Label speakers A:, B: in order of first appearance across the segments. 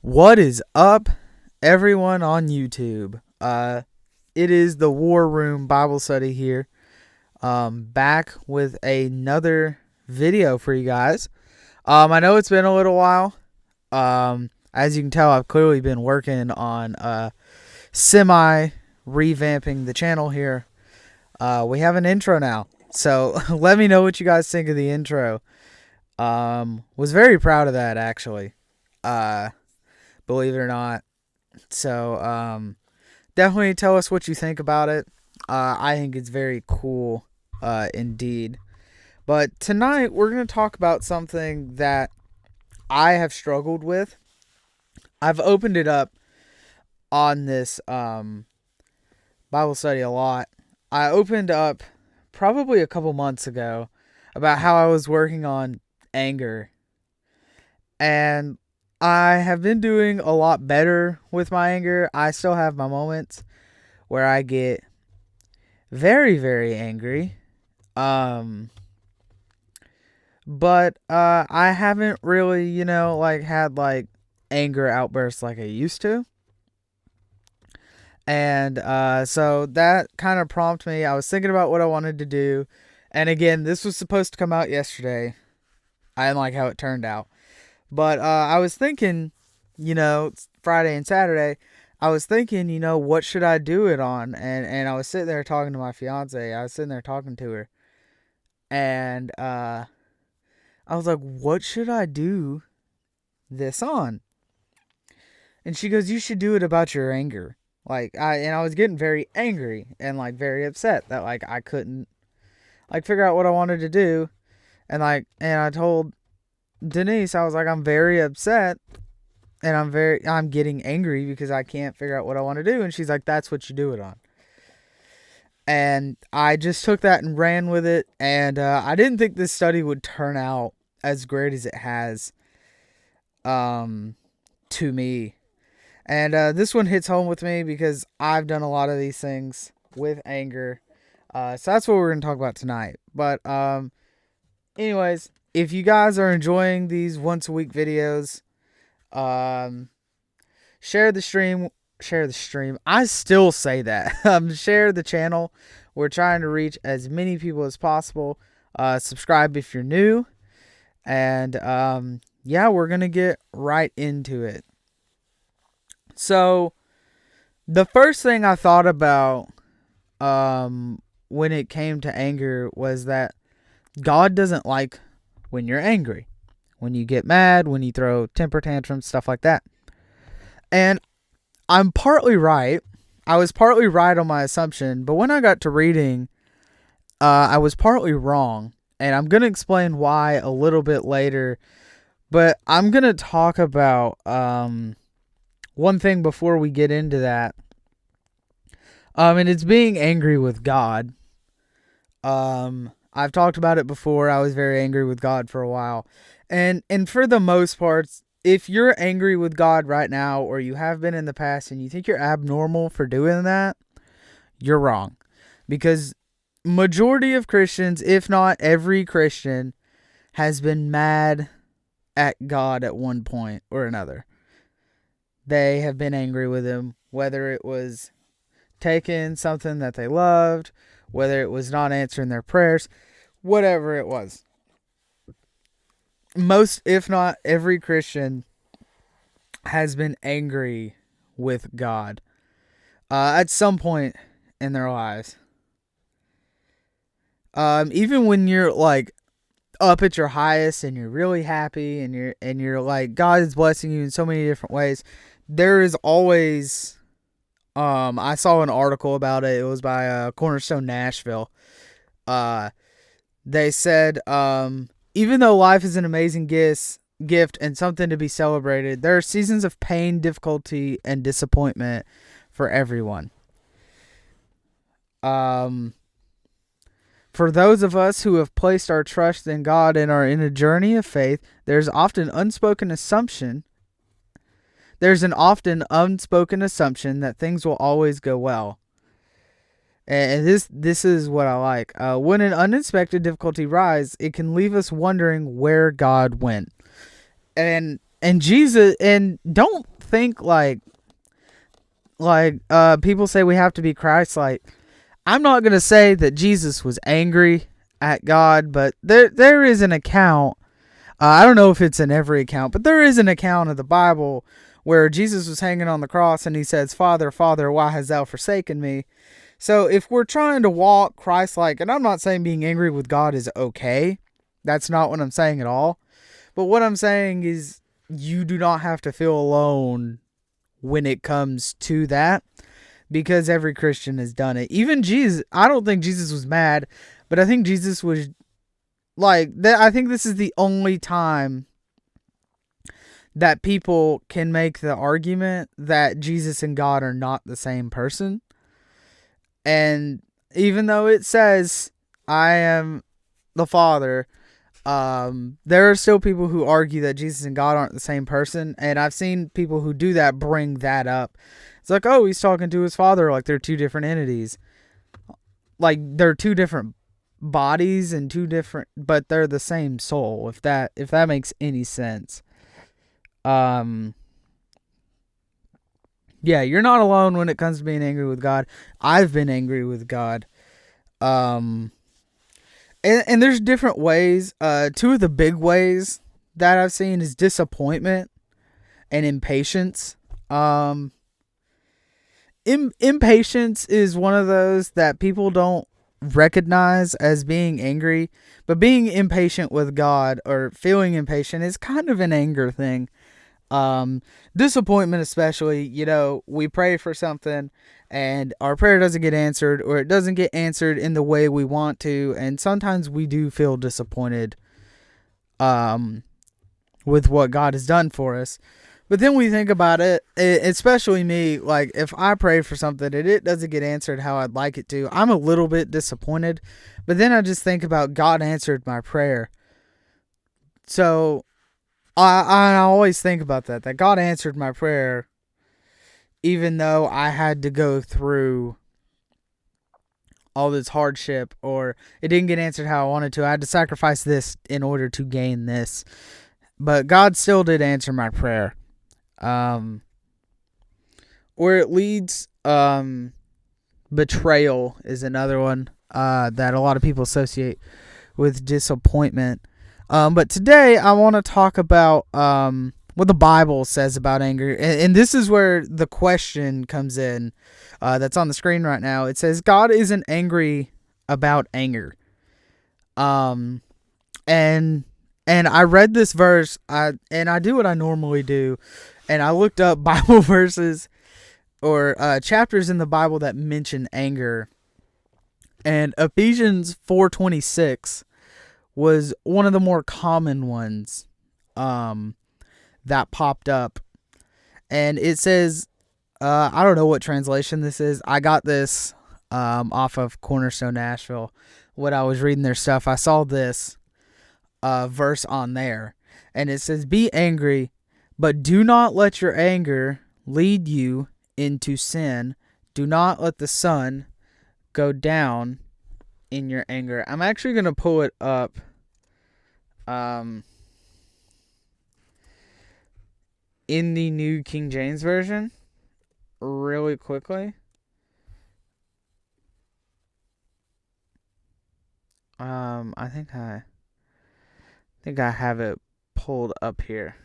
A: What is up, everyone on YouTube? It is the War Room Bible Study here. Back with another video for you guys. I know it's been a little while. As you can tell, I've clearly been working on semi revamping the channel here. We have an intro now, so let me know what you guys think of the intro. Was very proud of that, actually. Believe it or not. So, definitely tell us what you think about it. I think it's very cool, indeed. But tonight, we're going to talk about something that I have struggled with. I've opened it up on this Bible study a lot. I opened up probably a couple months ago about how I was working on anger. And I have been doing a lot better with my anger. I still have my moments where I get very, very angry. But I haven't really, had anger outbursts like I used to. And so that kind of prompted me. I was thinking about what I wanted to do. And again, this was supposed to come out yesterday. I didn't like how it turned out. But I was thinking, it's Friday and Saturday. I was thinking, what should I do it on? And I was sitting there talking to my fiance. I was sitting there talking to her. And I was like, what should I do this on? And she goes, you should do it about your anger. I was getting very angry and very upset that I couldn't figure out what I wanted to do. And I told Denise, I was like, I'm very upset and I'm getting angry because I can't figure out what I want to do. And she's like, that's what you do it on. And I just took that and ran with it. And I didn't think this study would turn out as great as it has to me. And this one hits home with me because I've done a lot of these things with anger. So that's what we're going to talk about tonight. But anyways, if you guys are enjoying these once a week videos, share the stream. I still say that. Share the channel. We're trying to reach as many people as possible. Subscribe if you're new. And we're going to get right into it. So the first thing I thought about when it came to anger was that God doesn't like when you're angry, when you get mad, when you throw temper tantrums, stuff like that. And I'm partly right. I was partly right on my assumption, but when I got to reading, I was partly wrong. And I'm going to explain why a little bit later. But I'm going to talk about one thing before we get into that. And it's being angry with God. I've talked about it before. I was very angry with God for a while. And for the most part, if you're angry with God right now, or you have been in the past, and you think you're abnormal for doing that, you're wrong. Because majority of Christians, if not every Christian, has been mad at God at one point or another. They have been angry with him, whether it was taking something that they loved, whether it was not answering their prayers, whatever it was. Most, if not every Christian, has been angry with God at some point in their lives. Even when you're up at your highest and you're really happy and you're God is blessing you in so many different ways, there is always I saw an article about it. It was by Cornerstone Nashville. They said, even though life is an amazing gift and something to be celebrated, there are seasons of pain, difficulty, and disappointment for everyone. For those of us who have placed our trust in God and are in a journey of faith, there's an often unspoken assumption that things will always go well. And this is what I like. When an unexpected difficulty arises, it can leave us wondering where God went. And Jesus, and don't think people say we have to be Christ-like. I'm not going to say that Jesus was angry at God, but there is an account. I don't know if it's in every account, but there is an account of the Bible where Jesus was hanging on the cross and he says, "Father, Father, why hast thou forsaken me?" So if we're trying to walk Christ-like, and I'm not saying being angry with God is okay. That's not what I'm saying at all. But what I'm saying is you do not have to feel alone when it comes to that, because every Christian has done it. Even Jesus, I don't think Jesus was mad, but I think Jesus was I think this is the only time that people can make the argument that Jesus and God are not the same person. And even though it says, "I am the Father," there are still people who argue that Jesus and God aren't the same person. And I've seen people who do that bring that up. It's like, oh, he's talking to his Father like they're two different entities. Like they're two different bodies and but they're the same soul, if that makes any sense. Yeah, you're not alone when it comes to being angry with God. I've been angry with God. And there's different ways. Two of the big ways that I've seen is disappointment and impatience. Impatience is one of those that people don't recognize as being angry, but being impatient with God or feeling impatient is kind of an anger thing. Disappointment especially, we pray for something and our prayer doesn't get answered, or it doesn't get answered in the way we want to, and sometimes we do feel disappointed with what God has done for us. But then we think about it, especially me, like if I pray for something and it doesn't get answered how I'd like it to, I'm a little bit disappointed. But then I just think about God answered my prayer. So I always think about that God answered my prayer, even though I had to go through all this hardship, or it didn't get answered how I wanted to. I had to sacrifice this in order to gain this. But God still did answer my prayer. Where it leads, betrayal is another one that a lot of people associate with disappointment. But today I want to talk about what the Bible says about anger. And this is where the question comes in that's on the screen right now. It says, God isn't angry about anger. And I read this verse, and I do what I normally do, and I looked up Bible verses or chapters in the Bible that mention anger. And Ephesians 4:26 was one of the more common ones that popped up. And it says, I don't know what translation this is. I got this off of Cornerstone Nashville. When I was reading their stuff, I saw this verse on there. And it says, "Be angry, but do not let your anger lead you into sin. Do not let the sun go down in your anger." I'm actually going to pull it up. In the New King James Version really quickly. I think I have it pulled up here.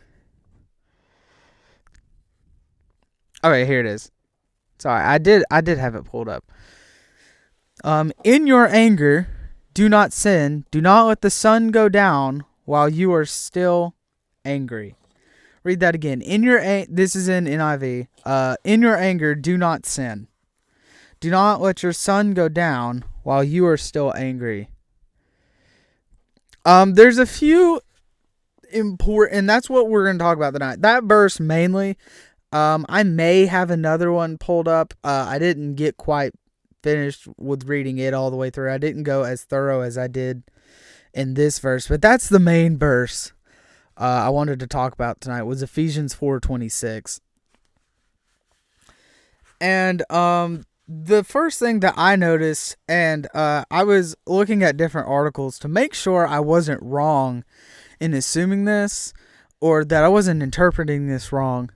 A: Okay, here it is. Sorry, I did have it pulled up. In your anger, do not sin. Do not let the sun go down while you are still angry. Read that again. This is in NIV. In your anger, do not sin. Do not let your sun go down while you are still angry. There's a few important, and that's what we're going to talk about tonight. That verse mainly. I may have another one pulled up. I didn't get quite finished with reading it all the way through. I didn't go as thorough as I did in this verse, but that's the main verse I wanted to talk about tonight, was Ephesians 4:26. And the first thing that I noticed, and I was looking at different articles to make sure I wasn't wrong in assuming this, or that I wasn't interpreting this wrong.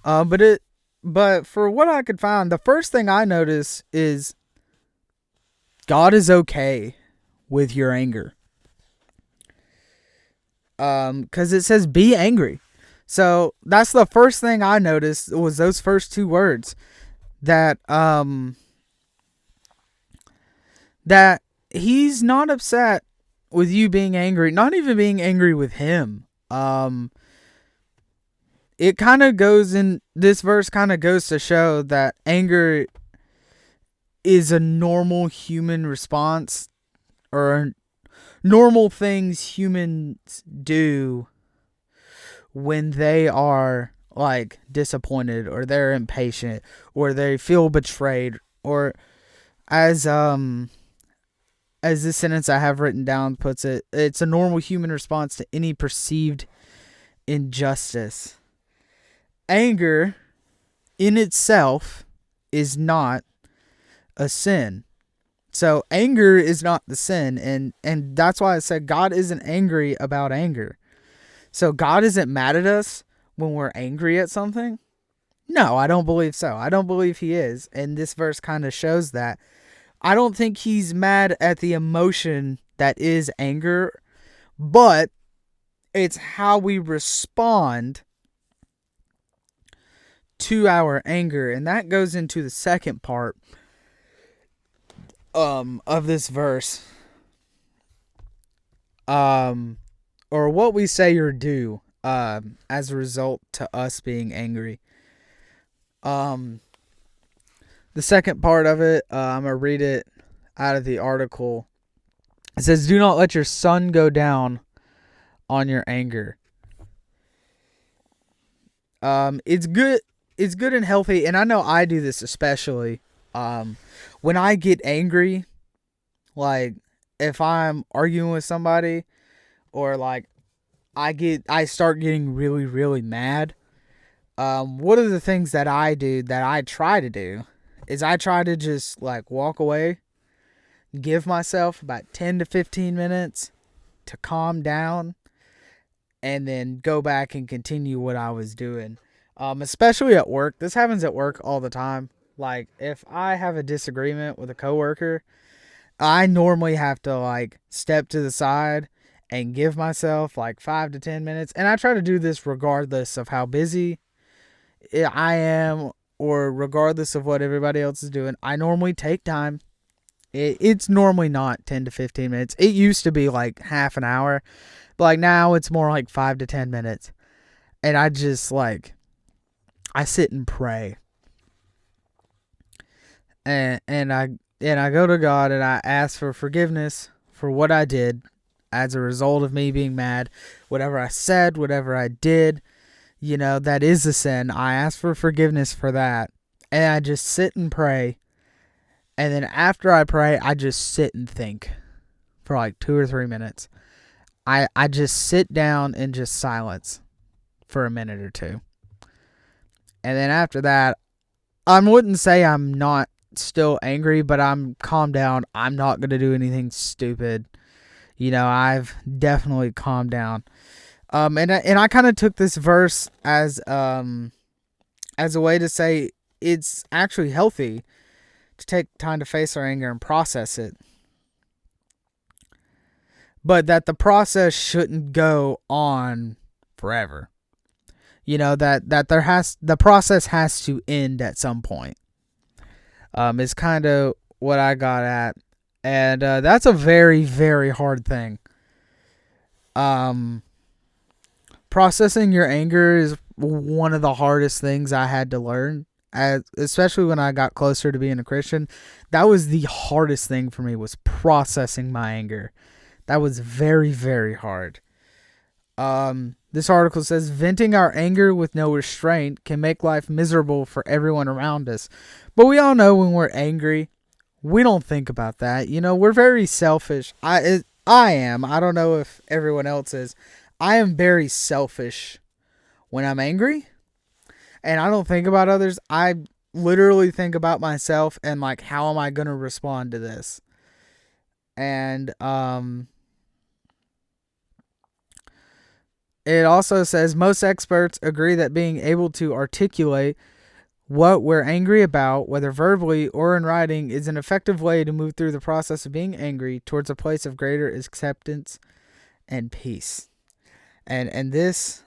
A: Uh, but it, but for what I could find, the first thing I notice is God is okay with your anger. Because it says be angry. So that's the first thing I noticed was those first two words that that he's not upset with you being angry, not even being angry with him. It kind of goes in this verse kind of goes to show that anger is a normal human response or normal things humans do when they are like disappointed or they're impatient or they feel betrayed or as this sentence I have written down puts it, it's a normal human response to any perceived injustice. Anger in itself is not a sin. So anger is not the sin, and that's why I said God isn't angry about anger. So God isn't mad at us when we're angry at something? No, I don't believe so. I don't believe he is, and this verse kind of shows that. I don't think he's mad at the emotion that is anger, but it's how we respond to our anger, and that goes into the second part of this verse. Or what we say or do as a result to us being angry. The second part of it, I'm going to read it out of the article. It says, do not let your sun go down on your anger. It's good and healthy, and I know I do this especially. When I get angry, like if I'm arguing with somebody or like I start getting really, really mad. One of the things that I do, that I try to do, is I try to just like walk away, give myself about 10 to 15 minutes to calm down, and then go back and continue what I was doing. Especially at work. This happens at work all the time. Like if I have a disagreement with a coworker, I normally have to like step to the side and give myself like 5 to 10 minutes. And I try to do this regardless of how busy I am or regardless of what everybody else is doing. I normally take time. It's normally not 10 to 15 minutes. It used to be like half an hour. But like now it's more like 5 to 10 minutes. And I just like, I sit and pray. And I go to God and I ask for forgiveness for what I did as a result of me being mad. Whatever I said, whatever I did, that is a sin. I ask for forgiveness for that. And I just sit and pray. And then after I pray, I just sit and think for like 2 or 3 minutes. I just sit down and just silence for a minute or two. And then after that, I wouldn't say I'm not still angry, but I'm calmed down. I'm not going to do anything stupid. I've definitely calmed down. And I kind of took this verse as a way to say it's actually healthy to take time to face our anger and process it. But that the process shouldn't go on forever. That the process has to end at some point. Is kind of what I got at. And that's a very, very hard thing. Processing your anger is one of the hardest things I had to learn, especially when I got closer to being a Christian. That was the hardest thing for me, was processing my anger. That was very, very hard. This article says, venting our anger with no restraint can make life miserable for everyone around us. But we all know when we're angry, we don't think about that. We're very selfish. I am. I don't know if everyone else is. I am very selfish when I'm angry. And I don't think about others. I literally think about myself and like, how am I going to respond to this? And it also says most experts agree that being able to articulate what we're angry about, whether verbally or in writing, is an effective way to move through the process of being angry towards a place of greater acceptance and peace. And this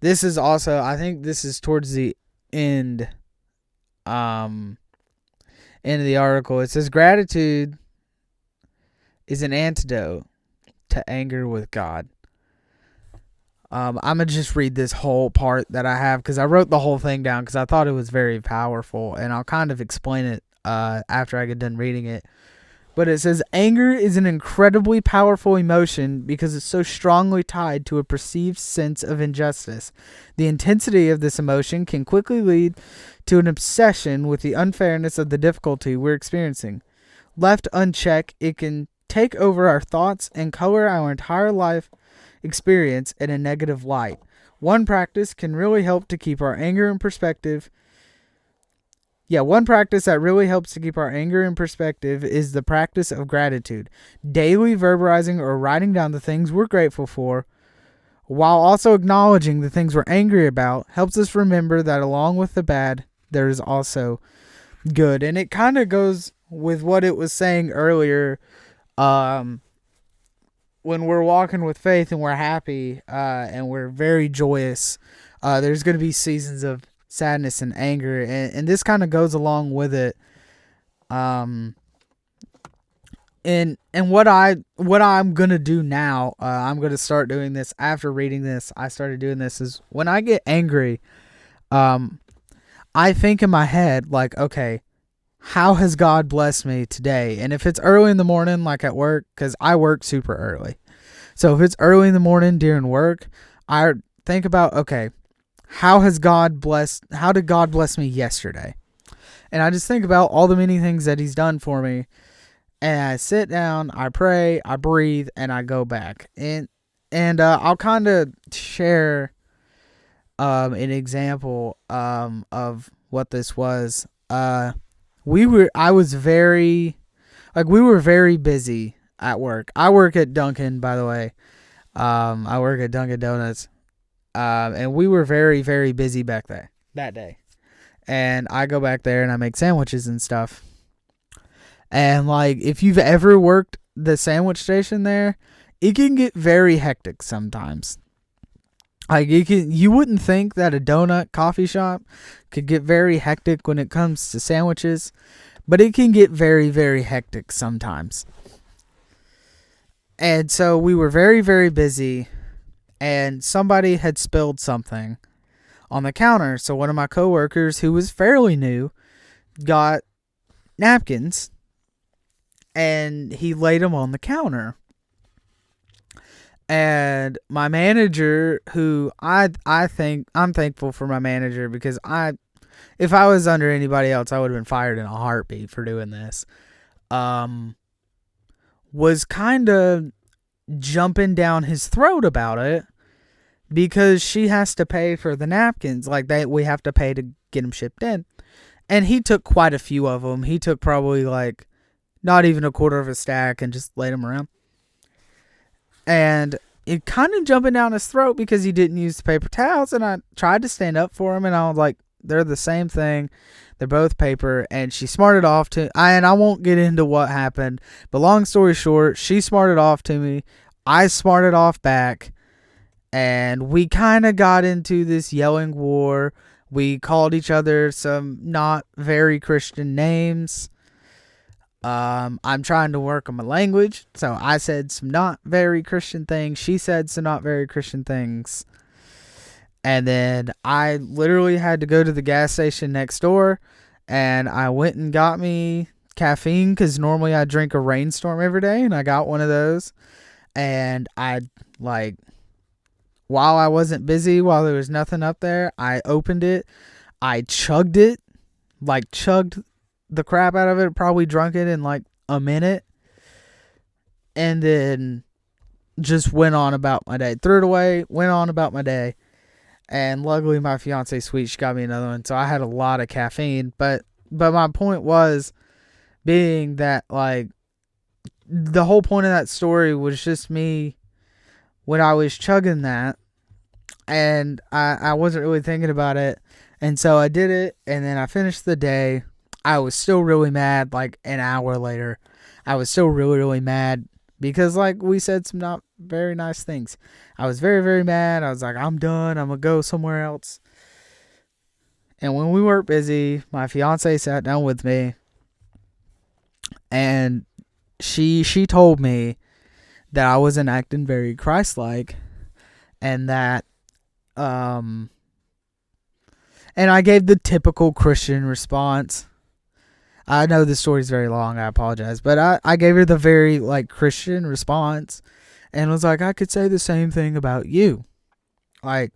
A: is also, I think this is towards the end um end of the article. It says gratitude is an antidote to anger with God. I'm gonna just read this whole part that I have because I wrote the whole thing down because I thought it was very powerful, and I'll kind of explain it after I get done reading it. But it says anger is an incredibly powerful emotion because it's so strongly tied to a perceived sense of injustice. The intensity of this emotion can quickly lead to an obsession with the unfairness of the difficulty we're experiencing. Left unchecked, it can take over our thoughts and color our entire life experience in a negative light. One practice can really help to keep our anger in perspective. One practice that really helps to keep our anger in perspective is the practice of gratitude. Daily verbalizing or writing down the things we're grateful for, while also acknowledging the things we're angry about, helps us remember that along with the bad, there is also good. And it kind of goes with what it was saying earlier. When we're walking with faith and we're happy and we're very joyous, there's going to be seasons of sadness and anger, and this kind of goes along with it. And what I'm gonna do now, I'm gonna start doing this after reading this. I started doing this is when I get angry, I think in my head like, okay, how has God blessed me today? And if it's early in the morning, like at work, because I work super early, so if it's early in the morning during work, I think about, okay, how did God bless me yesterday? And I just think about all the many things that he's done for me. And I sit down, I pray, I breathe, and I go back. And I'll kind of share an example of what this was. We were very busy at work. I work at Dunkin', by the way. I work at Dunkin' Donuts. And we were very, very busy back there that day. And I go back there and I make sandwiches and stuff. And like, if you've ever worked the sandwich station there, it can get very hectic sometimes. Like you wouldn't think that a donut coffee shop could get very hectic when it comes to sandwiches, but it can get very, very hectic sometimes. And so we were very, very busy. And somebody had spilled something on the counter. So one of my coworkers, who was fairly new, got napkins and he laid them on the counter. And my manager, who I'm thankful for my manager because if I was under anybody else, I would have been fired in a heartbeat for doing this. Was kind of jumping down his throat about it because she has to pay for the napkins. Like we have to pay to get them shipped in. And he took quite a few of them. He took probably like not even a quarter of a stack and just laid them around. And it kind of jumping down his throat because he didn't use the paper towels. And I tried to stand up for him and I was like, they're the same thing. They're both paper. And she smarted off and I won't get into what happened, but long story short, she smarted off to me. I smarted off back. And we kind of got into this yelling war. We called each other some not very Christian names. I'm trying to work on my language. So I said some not very Christian things. She said some not very Christian things. And then I literally had to go to the gas station next door. And I went and got me caffeine because normally I drink a Rainstorm every day. And I got one of those. And while I wasn't busy, while there was nothing up there, I opened it. I chugged it. Chugged the crap out of it. Probably drunk it in like a minute. And then just went on about my day. Threw it away. Went on about my day. And luckily my fiance, sweet, she got me another one. So I had a lot of caffeine. But my point was being that like the whole point of that story was just me when I was chugging that, and I wasn't really thinking about it. And so I did it, and then I finished the day. I was still really mad, like an hour later. I was still really, really mad because, like, we said some not very nice things. I was very, very mad. I was like, I'm done. I'm going to go somewhere else. And when we weren't busy, my fiance sat down with me, and she told me that I wasn't acting very Christ-like, and that and I gave the typical Christian response. I know this story's very long, I apologize, but I gave her the very, like, Christian response, and was like, I could say the same thing about you. Like,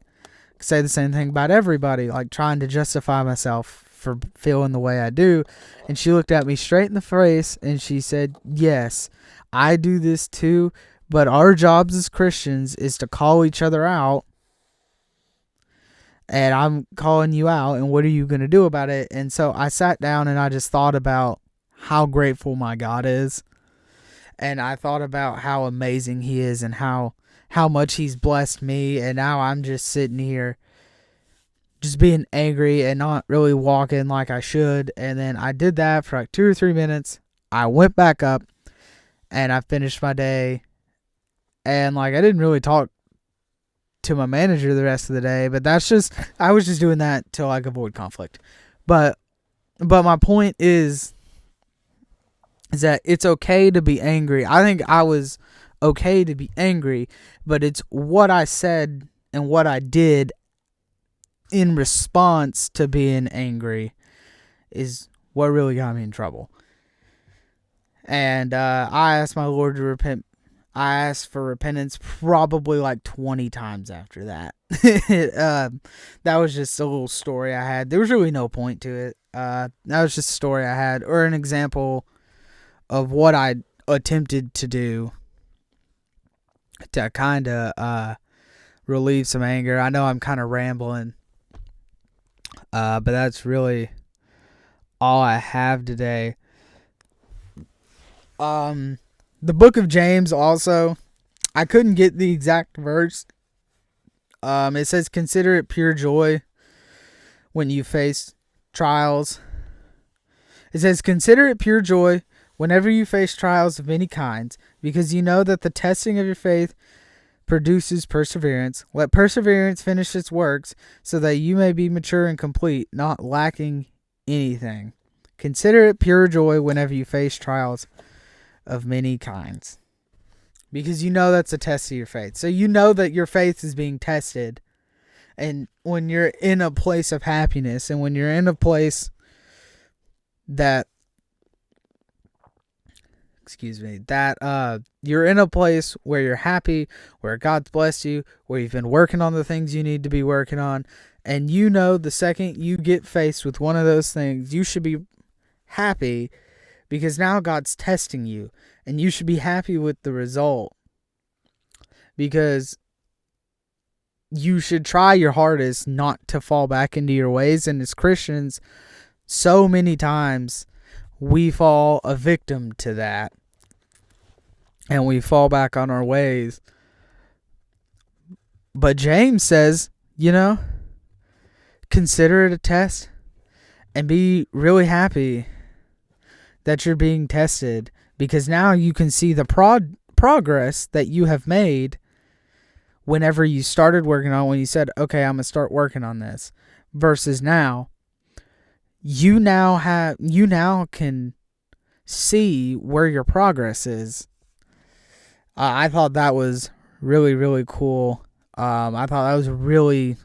A: say the same thing about everybody, like trying to justify myself for feeling the way I do. And she looked at me straight in the face and she said, yes, I do this too, but our jobs as Christians is to call each other out, and I'm calling you out, and what are you going to do about it? And so I sat down and I just thought about how grateful my God is, and I thought about how amazing he is and how much he's blessed me, and now I'm just sitting here just being angry and not really walking like I should. And then I did that for like 2 or 3 minutes. I went back up and I finished my day, and like I didn't really talk to my manager the rest of the day, but I was just doing that to like avoid conflict. But my point is that it's okay to be angry. I think I was okay to be angry, but it's what I said and what I did in response to being angry is what really got me in trouble. And I asked my Lord to repent. I asked for repentance probably like 20 times after that. That was just a little story I had. There was really no point to it. That was just a story I had, or an example of what I attempted to do to kind of relieve some anger. I know I'm kind of rambling, but that's really all I have today. The book of James also, I couldn't get the exact verse. It says, consider it pure joy when you face trials. It says, consider it pure joy whenever you face trials of many kinds, because you know that the testing of your faith produces perseverance. Let perseverance finish its works, so that you may be mature and complete, not lacking anything. Consider it pure joy whenever you face trials of many kinds, because you know that's a test of your faith. So you know that your faith is being tested, and when you're in a place of happiness, and when you're in a place that you're in a place where you're happy, where God's blessed you, where you've been working on the things you need to be working on, and you know the second you get faced with one of those things, you should be happy, because now God's testing you, and you should be happy with the result, because you should try your hardest not to fall back into your ways. And as Christians, so many times we fall a victim to that, and we fall back on our ways. But James says, consider it a test and be really happy that you're being tested, because now you can see the progress that you have made whenever you started working on, when you said, okay, I'm going to start working on this, versus now. You now can see where your progress is. I thought that was really, really cool. I thought that was a really,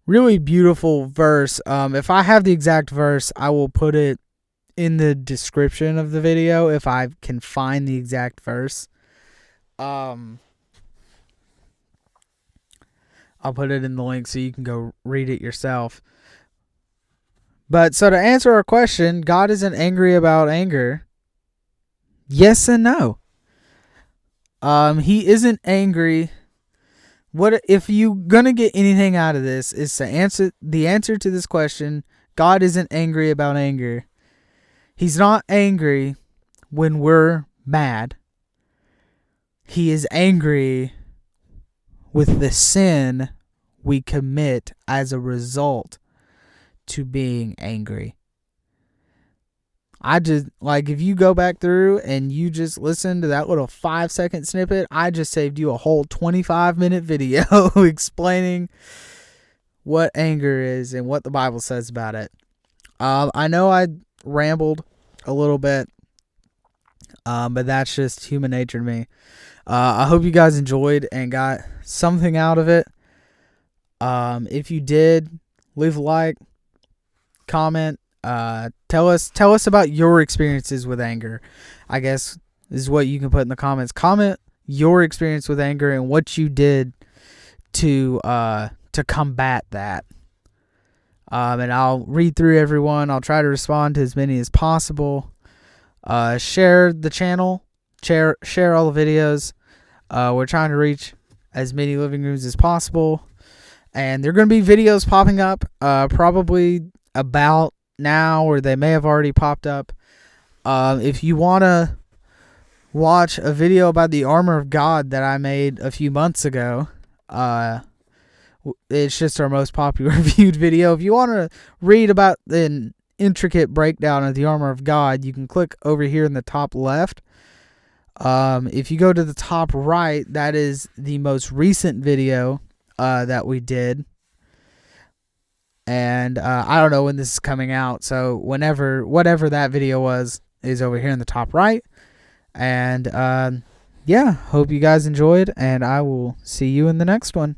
A: really beautiful verse. If I have the exact verse, I will put it in the description of the video if I can find the exact verse. I'll put it in the link so you can go read it yourself. But so to answer our question, God isn't angry about anger. Yes and no. He isn't angry. What if you gonna get anything out of this is to answer to this question? God isn't angry about anger. He's not angry when we're mad. He is angry with the sin we commit as a result to being angry. I just, like, if you go back through and you just listen to that little 5-second snippet, I just saved you a whole 25-minute video explaining what anger is and what the Bible says about it. I know I rambled a little bit, but that's just human nature to me. I hope you guys enjoyed and got something out of it. If you did, leave a like, comment, tell us about your experiences with anger. I guess is what you can put in the comments. Comment your experience with anger and what you did to combat that. And I'll read through everyone. I'll try to respond to as many as possible. Share the channel. Share all the videos. We're trying to reach as many living rooms as possible. And there are going to be videos popping up probably about now, or they may have already popped up. If you want to watch a video about the armor of God that I made a few months ago, it's just our most popular viewed video. If you want to read about an intricate breakdown of the armor of God, you can click over here in the top left. If you go to the top right, that is the most recent video that we did. And I don't know when this is coming out, so whatever that video was is over here in the top right. And yeah, hope you guys enjoyed, and I will see you in the next one.